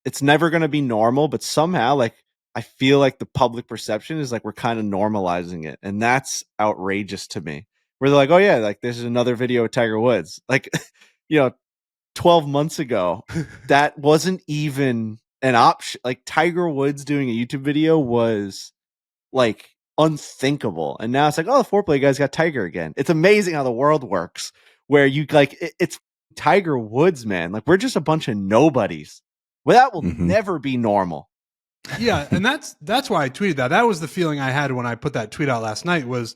it's never going to be normal, but somehow like I feel like the public perception is like we're kind of normalizing it, and that's outrageous to me. Where they're like, "Oh yeah, like this is another video of Tiger Woods." Like, you know, 12 months ago, that wasn't even an option. Like Tiger Woods doing a YouTube video was like unthinkable. And now it's like, oh, the foreplay guys got Tiger again. It's amazing how the world works where you like it's Tiger Woods, man. Like we're just a bunch of nobodies. Well, that will never be normal. Yeah, and that's why I tweeted that. That was the feeling I had when I put that tweet out last night was,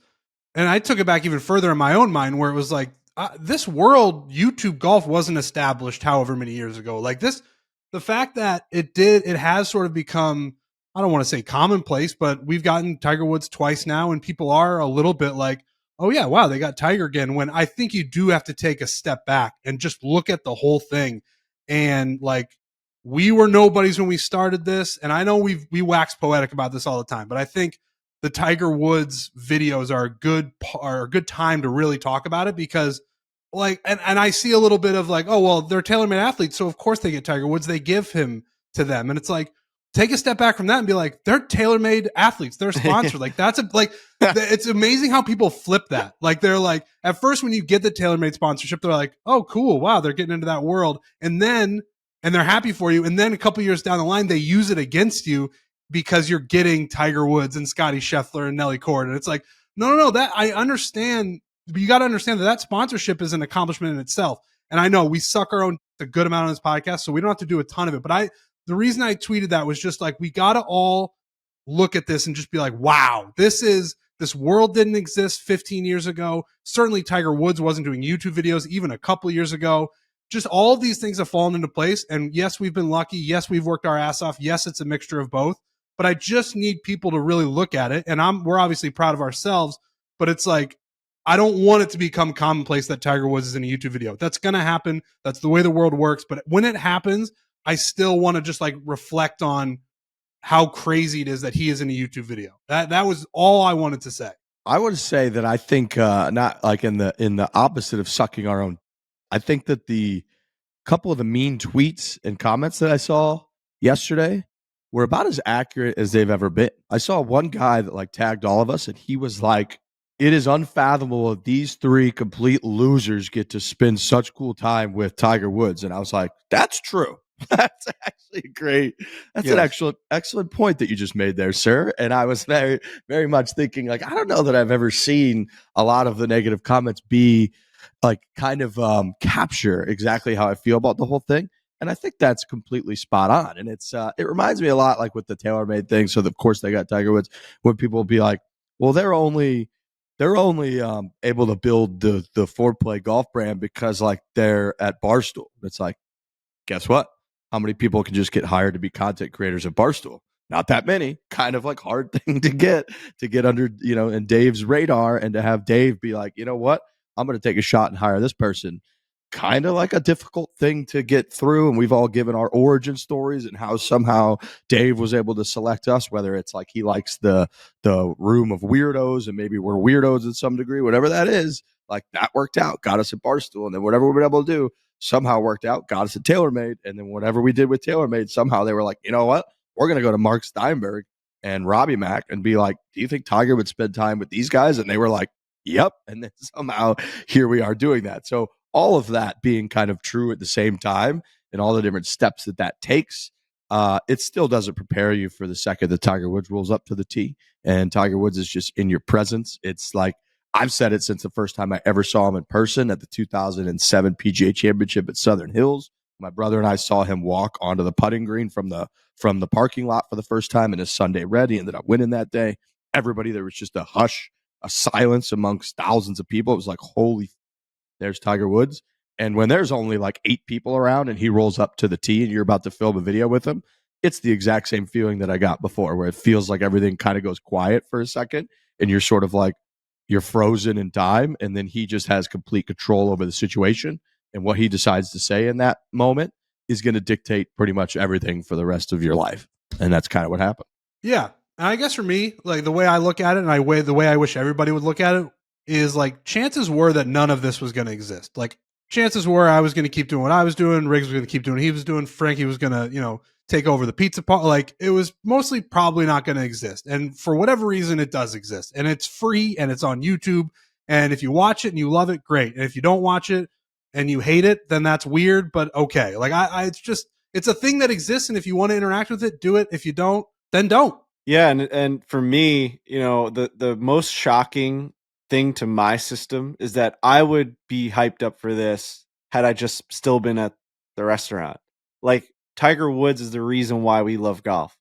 and I took it back even further in my own mind where it was like, this world, YouTube golf wasn't established however many years ago. Like this, the fact that it has sort of become, I don't want to say commonplace, but we've gotten Tiger Woods twice now, and people are a little bit like, oh yeah, wow, they got Tiger again. When I think you do have to take a step back and just look at the whole thing. And like, we were nobodies when we started this. And I know we wax poetic about this all the time, but I think the Tiger Woods videos are a good time to really talk about it because like, and I see a little bit of like, oh, well, they're TaylorMade athletes. So of course they get Tiger Woods. They give him to them. And it's like, take a step back from that and be like, they're TaylorMade athletes. They're sponsored. Like that's it's amazing how people flip that. Like they're like, at first when you get the TaylorMade sponsorship, they're like, oh, cool. Wow. They're getting into that world. And they're happy for you. And then a couple years down the line, they use it against you because you're getting Tiger Woods and Scotty Scheffler and Nelly Cord. And it's like, no, that I understand. But you got to understand that sponsorship is an accomplishment in itself. And I know we suck our own a good amount on this podcast, so we don't have to do a ton of it. But the reason I tweeted that was just like, we got to all look at this and just be like, wow, this world didn't exist 15 years ago. Certainly Tiger Woods wasn't doing YouTube videos even a couple years ago. Just all of these things have fallen into place. And yes, we've been lucky. Yes, we've worked our ass off. Yes, it's a mixture of both. But I just need people to really look at it. And we're obviously proud of ourselves, but it's like, I don't want it to become commonplace that Tiger Woods is in a YouTube video. That's going to happen. That's the way the world works. But when it happens, I still want to just like reflect on how crazy it is that he is in a YouTube video. That was all I wanted to say. I would say that I think not like in the opposite of sucking our own. I think that the couple of the mean tweets and comments that I saw yesterday were about as accurate as they've ever been. I saw one guy that like tagged all of us, and he was like, "It is unfathomable that these three complete losers get to spend such cool time with Tiger Woods." And I was like, "That's true." That's actually great. That's an excellent point that you just made there, sir. And I was very, very much thinking, like, I don't know that I've ever seen a lot of the negative comments be like kind of capture exactly how I feel about the whole thing. And I think that's completely spot on. And it reminds me a lot like with the TaylorMade thing. So of course they got Tiger Woods, when people will be like, well, they're only able to build the foreplay golf brand because like they're at Barstool. It's like, guess what? How many people can just get hired to be content creators at Barstool? Not that many. Kind of like hard thing to get under, in Dave's radar, and to have Dave be like, you know what? I'm going to take a shot and hire this person. Kind of like a difficult thing to get through. And we've all given our origin stories and how somehow Dave was able to select us, whether it's like he likes the room of weirdos and maybe we're weirdos in some degree, whatever that is. Like that worked out, got us at Barstool. And then whatever we've been able to do somehow worked out, got us at TaylorMade. And then whatever we did with TaylorMade, somehow they were like, you know what? We're going to go to Mark Steinberg and Robbie Mack and be like, do you think Tiger would spend time with these guys? And they were like, yep. And then somehow here we are doing that. So all of that being kind of true at the same time and all the different steps that takes, it still doesn't prepare you for the second that Tiger Woods rolls up to the tee and Tiger Woods is just in your presence. It's like, I've said it since the first time I ever saw him in person at the 2007 PGA Championship at Southern Hills. My brother and I saw him walk onto the putting green from the parking lot for the first time in his Sunday red. He ended up winning that day. Everybody, there was just a hush, a silence amongst thousands of people. It was like, holy, there's Tiger Woods. And when there's only like 8 people around and he rolls up to the tee and you're about to film a video with him, it's the exact same feeling that I got before, where it feels like everything kind of goes quiet for a second and you're sort of like, you're frozen in time, and then he just has complete control over the situation. And what he decides to say in that moment is going to dictate pretty much everything for the rest of your life. And that's kind of what happened. Yeah. And I guess for me, like the way I look at it and the way I wish everybody would look at it is like chances were that none of this was going to exist. Like chances were I was going to keep doing what I was doing. Riggs was going to keep doing what he was doing. Frankie was going to, take over the pizza part. Like, it was mostly probably not going to exist. And for whatever reason, it does exist. And it's free and it's on YouTube. And if you watch it and you love it, great. And if you don't watch it and you hate it, then that's weird, but okay. Like, it's a thing that exists. And if you want to interact with it, do it. If you don't, then don't. Yeah, and for me, the most shocking thing to my system is that I would be hyped up for this had I just still been at the restaurant. Like, Tiger Woods is the reason why we love golf.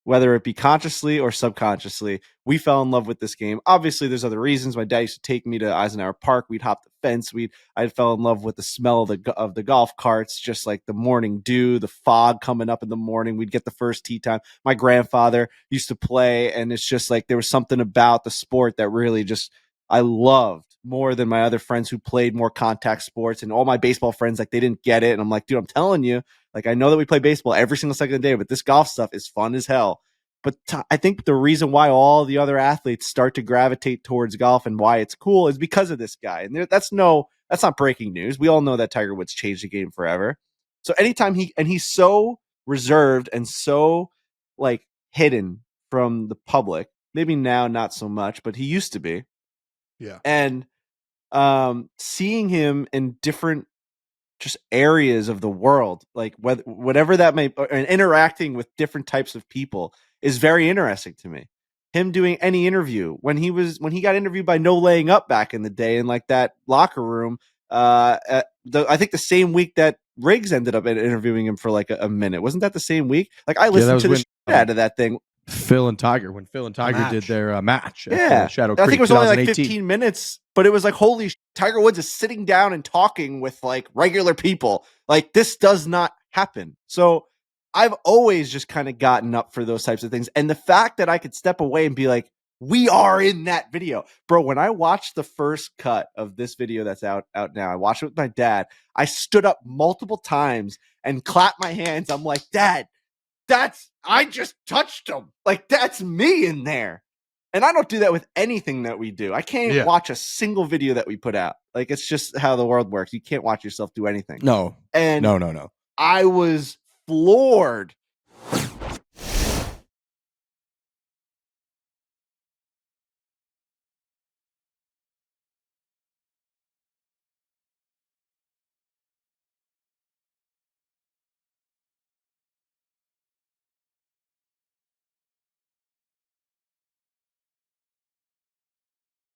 Whether it be consciously or subconsciously, we fell in love with this game. Obviously, there's other reasons. My dad used to take me to Eisenhower Park. We'd hop the fence. I fell in love with the smell of the golf carts, just like the morning dew, the fog coming up in the morning. We'd get the first tee time. My grandfather used to play, and it's just like there was something about the sport that really just I loved more than my other friends who played more contact sports. And all my baseball friends, like, they didn't get it. And I'm like, dude, I'm telling you, like, I know that we play baseball every single second of the day, but this golf stuff is fun as hell. But I think the reason why all the other athletes start to gravitate towards golf and why it's cool is because of this guy. And that's not breaking news. We all know that Tiger Woods changed the game forever. So anytime he's so reserved and so, like, hidden from the public, maybe now not so much, but he used to be. Yeah. And seeing him in different just areas of the world, like whatever that may, and interacting with different types of people is very interesting to me. Him doing any interview when he got interviewed by No Laying Up back in the day in like that locker room, I think the same week that Riggs ended up interviewing him for like a minute. Wasn't that the same week? Like, I listened to the shit out of that thing. When Phil and Tiger did their match Yeah. at Shadow I think Creek, it was only like 2018. 15 minutes, but it was like, holy Tiger Woods is sitting down and talking with like regular people. Like, this does not happen. So I've always just kind of gotten up for those types of things. And the fact that I could step away and be like, we are in that video. Bro, when I watched the first cut of this video that's out now, I watched it with my dad. I stood up multiple times and clapped my hands. I'm like, Dad, I just touched him. Like, that's me in there. And I don't do that with anything that we do. I can't watch a single video that we put out. Like, it's just how the world works. You can't watch yourself do anything. No. And No. I was floored